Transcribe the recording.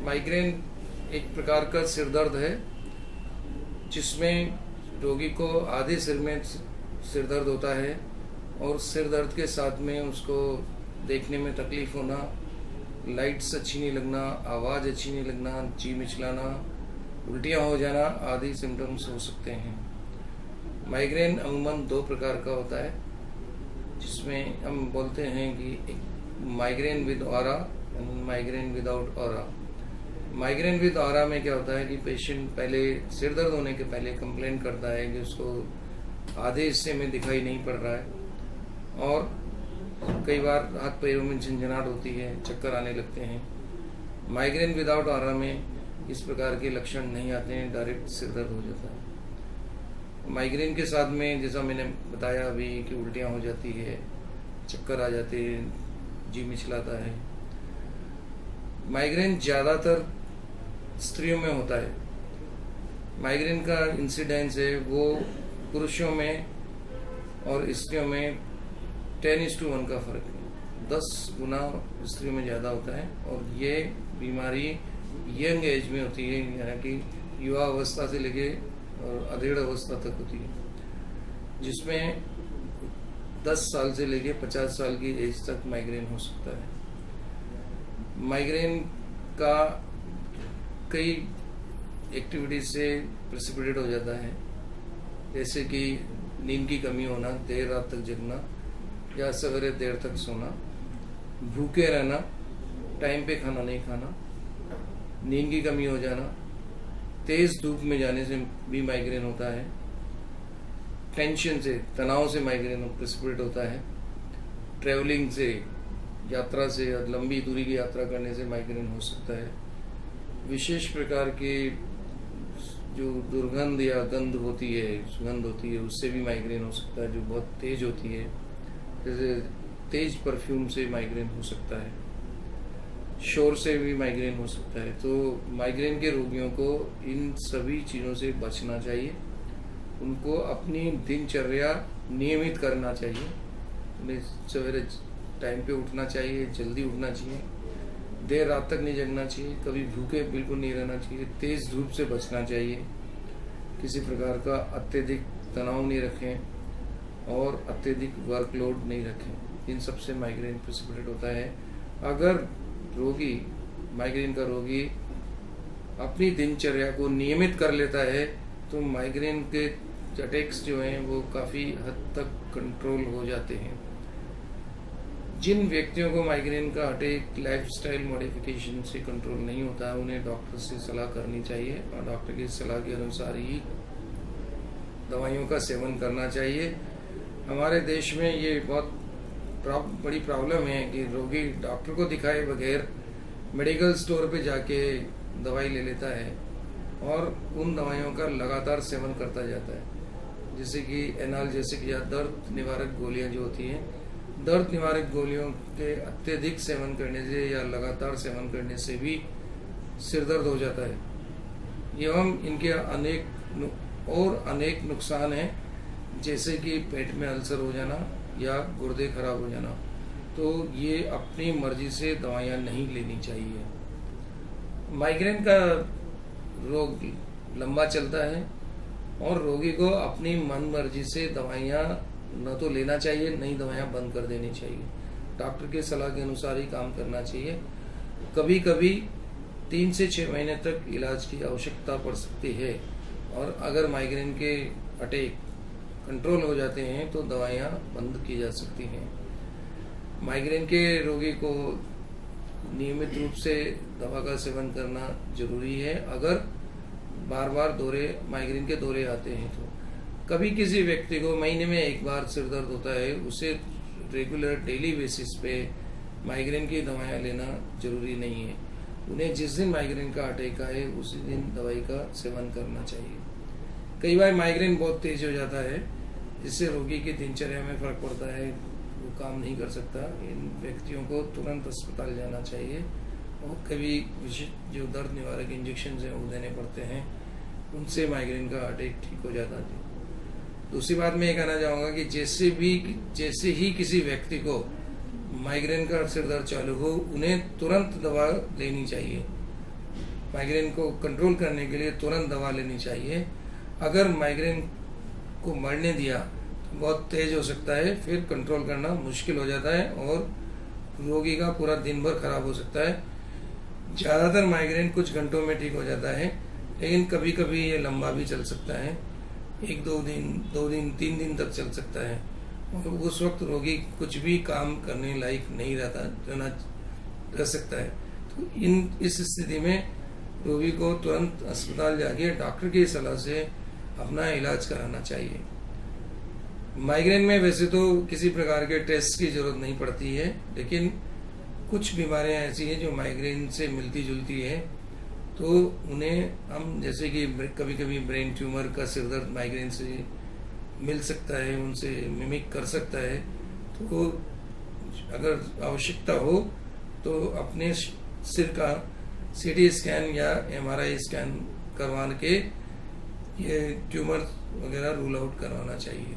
Migraine एक प्रकार का सिर दर्द है जिसमें रोगी को आधे सिर में सिर दर्द होता है और सिर दर्द के साथ में उसको देखने में तकलीफ होना, लाइट्स अच्छी नहीं लगना, आवाज़ अच्छी नहीं लगना, जी मिचलाना, उल्टियाँ हो जाना आदि सिम्टम्स हो सकते हैं। माइग्रेन अमूमन 2 प्रकार का होता है जिसमें हम बोलते हैं कि एक migraine with aura and migraine without aura. Migraine with aura में क्या होता है कि पेशेंट पहले सिर दर्द होने के पहले कंप्लेन करता है कि उसको आधे हिस्से में दिखाई नहीं पड़ रहा है और कई बार हाथ पैरों में झंझनाहट होती है, चक्कर आने लगते हैं। माइग्रेन विदाउट ऑरा में इस प्रकार के लक्षण नहीं आते हैं, डायरेक्ट सिर दर्द हो जाता है। माइग्रेन के साथ में जैसा मैंने बताया अभी कि उल्टियाँ हो जाती है, चक्कर आ जाते हैं, जी मिचलाता है। माइग्रेन ज़्यादातर स्त्रियों में होता है। माइग्रेन का इंसिडेंस है वो पुरुषों में और स्त्रियों में 10:1 का फर्क है, 10 गुना स्त्रियों में ज़्यादा होता है और ये बीमारी यंग एज में होती है, यानी कि युवा अवस्था से लेके और अधेड़ अवस्था तक होती है, जिसमें 10 साल से लेके 50 साल की एज तक माइग्रेन हो सकता है। माइग्रेन का कई एक्टिविटीज से प्रेसिपिटेट हो जाता है, जैसे कि नींद की कमी होना, देर रात तक जगना या सवेरे देर तक सोना, भूखे रहना, टाइम पे खाना नहीं खाना, नींद की कमी हो जाना, तेज धूप में जाने से भी माइग्रेन होता है, टेंशन से, तनाव से माइग्रेन प्रेसिपिटेट होता है, ट्रेवलिंग से, यात्रा से, लंबी दूरी की यात्रा करने से माइग्रेन हो सकता है। विशेष प्रकार के जो दुर्गंध या गंध होती है, सुगंध होती है, उससे भी माइग्रेन हो सकता है, जो बहुत तेज होती है, जैसे तेज परफ्यूम से माइग्रेन हो सकता है, शोर से भी माइग्रेन हो सकता है। तो माइग्रेन के रोगियों को इन सभी चीज़ों से बचना चाहिए, उनको अपनी दिनचर्या नियमित करना चाहिए, उन्हें सवेरे टाइम पे उठना चाहिए, जल्दी उठना चाहिए, देर रात तक नहीं जगना चाहिए, कभी भूखे बिल्कुल नहीं रहना चाहिए, तेज धूप से बचना चाहिए, किसी प्रकार का अत्यधिक तनाव नहीं रखें और अत्यधिक वर्कलोड नहीं रखें। इन सब से माइग्रेन प्रेसिपिटेट होता है। अगर रोगी, माइग्रेन का रोगी अपनी दिनचर्या को नियमित कर लेता है तो माइग्रेन के अटैक्स जो हैं वो काफ़ी हद तक कंट्रोल हो जाते हैं। जिन व्यक्तियों को माइग्रेन का अटैक लाइफस्टाइल मॉडिफिकेशन से कंट्रोल नहीं होता है, उन्हें डॉक्टर से सलाह करनी चाहिए और डॉक्टर की सलाह के अनुसार ही दवाइयों का सेवन करना चाहिए। हमारे देश में ये बहुत बड़ी प्रॉब्लम है कि रोगी डॉक्टर को दिखाए बगैर मेडिकल स्टोर पे जाके दवाई ले लेता है और उन दवाइयों का लगातार सेवन करता जाता है, जैसे कि एनाल्जेसिक या दर्द निवारक गोलियां जो होती हैं, दर्द निवारक गोलियों के अत्यधिक सेवन करने से या लगातार सेवन करने से भी सिर दर्द हो जाता है एवं इनके अनेक नुकसान हैं, जैसे कि पेट में अल्सर हो जाना या गुर्दे खराब हो जाना। तो ये अपनी मर्जी से दवाइयाँ नहीं लेनी चाहिए। माइग्रेन का रोग लंबा चलता है और रोगी को अपनी मन मर्जी से दवाइयाँ न तो लेना चाहिए, नई दवाइयाँ बंद कर देनी चाहिए, डॉक्टर के सलाह के अनुसार ही काम करना चाहिए। कभी कभी 3 से 6 महीने तक इलाज की आवश्यकता पड़ सकती है और अगर माइग्रेन के अटैक कंट्रोल हो जाते हैं तो दवाइयाँ बंद की जा सकती हैं। माइग्रेन के रोगी को नियमित रूप से दवा का सेवन करना जरूरी है। अगर बार बार माइग्रेन के दौरे आते हैं तो कभी किसी व्यक्ति को महीने में 1 बार सिर दर्द होता है, उसे रेगुलर डेली बेसिस पे माइग्रेन की दवाइयाँ लेना जरूरी नहीं है। उन्हें जिस दिन माइग्रेन का अटैक आए उसी दिन दवाई का सेवन करना चाहिए। कई बार माइग्रेन बहुत तेज हो जाता है जिससे रोगी की दिनचर्या में फर्क पड़ता है, वो काम नहीं कर सकता। इन व्यक्तियों को तुरंत अस्पताल जाना चाहिए और कभी जो दर्द निवारक इंजेक्शन हैं वो देने पड़ते हैं, उनसे माइग्रेन का अटैक ठीक हो जाता है। दूसरी बात मैं ये कहना चाहूँगा कि जैसे ही किसी व्यक्ति को माइग्रेन का सिर दर्द चालू हो, उन्हें तुरंत दवा लेनी चाहिए। माइग्रेन को कंट्रोल करने के लिए तुरंत दवा लेनी चाहिए। अगर माइग्रेन को मरने दिया तो बहुत तेज हो सकता है, फिर कंट्रोल करना मुश्किल हो जाता है और रोगी का पूरा दिन भर खराब हो सकता है। ज़्यादातर माइग्रेन कुछ घंटों में ठीक हो जाता है, लेकिन कभी कभी ये लंबा भी चल सकता है, 1-2 दिन 2 दिन 3 दिन तक चल सकता है और उस वक्त रोगी कुछ भी काम करने लायक नहीं रह सकता है। तो इस स्थिति में रोगी को तुरंत अस्पताल जाके डॉक्टर की सलाह से अपना इलाज कराना चाहिए। माइग्रेन में वैसे तो किसी प्रकार के टेस्ट की जरूरत नहीं पड़ती है, लेकिन कुछ बीमारियां ऐसी हैं जो माइग्रेन से मिलती जुलती है, तो उन्हें हम जैसे कि कभी कभी ब्रेन ट्यूमर का सिर दर्द माइग्रेन से मिल सकता है, उनसे मिमिक कर सकता है। तो अगर आवश्यकता हो तो अपने सिर का सीटी स्कैन या MRI स्कैन करवा के ये ट्यूमर वगैरह रूल आउट करवाना चाहिए।